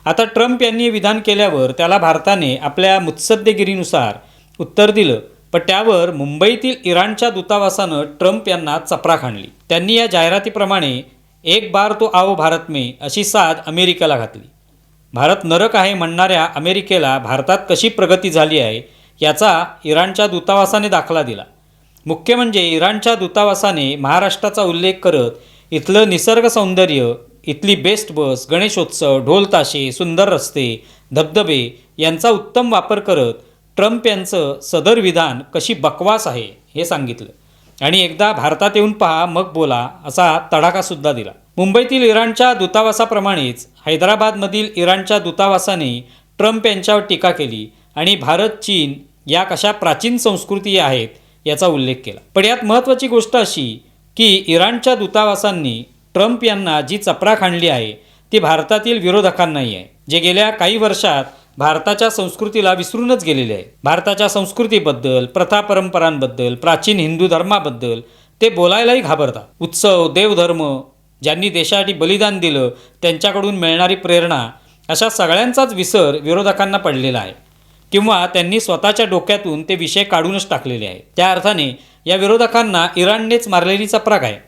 आता ट्रम्प यांनी हे विधान केल्यावर त्याला भारताने आपल्या मुत्सद्देगिरीनुसार उत्तर दिलं, पण त्यावर मुंबईतील इराणच्या दूतावासानं ट्रम्प यांना चपराक हाणली. त्यांनी या जाहिरातीप्रमाणे एक बार तो आओ भारत में अशी साद अमेरिकेला घातली. भारत नरक आहे म्हणणाऱ्या अमेरिकेला भारतात कशी प्रगती झाली आहे याचा इराणच्या दूतावासाने दाखला दिला. मुख्य म्हणजे इराणच्या दूतावासाने महाराष्ट्राचा उल्लेख करत इथलं निसर्ग सौंदर्य, इथली बेस्ट बस, गणेशोत्सव, ढोल ताशे, सुंदर रस्ते, धबधबे यांचा उत्तम वापर करत ट्रम्प यांचं सदर विधान कशी बकवास आहे हे सांगितलं आणि एकदा भारतात येऊन पहा मग बोला असा तडाखासुद्धा दिला. मुंबईतील इराणच्या दूतावासाप्रमाणेच हैदराबादमधील इराणच्या दूतावासाने ट्रम्प यांच्यावर टीका केली आणि भारत, चीन या कशा प्राचीन संस्कृती आहेत याचा उल्लेख केला. पण यात महत्त्वाची गोष्ट अशी की इराणच्या दूतावासांनी ट्रम्प यांना जी चपराक आणली आहे ती भारतातील विरोधकांनाही आहे, जे गेल्या काही वर्षात भारताच्या संस्कृतीला विसरूनच गेलेले आहेत. भारताच्या संस्कृतीबद्दल, प्रथा परंपरांबद्दल, प्राचीन हिंदू धर्माबद्दल ते बोलायलाही घाबरतात. उत्सव, देवधर्म, ज्यांनी देशासाठी बलिदान दिलं त्यांच्याकडून मिळणारी प्रेरणा अशा सगळ्यांचाच विसर विरोधकांना पडलेला आहे किंवा त्यांनी स्वतःच्या डोक्यातून ते विषय काढूनच टाकलेले आहेत. त्या अर्थाने या विरोधकांना इराणनेच मारलेली चपराक आहे.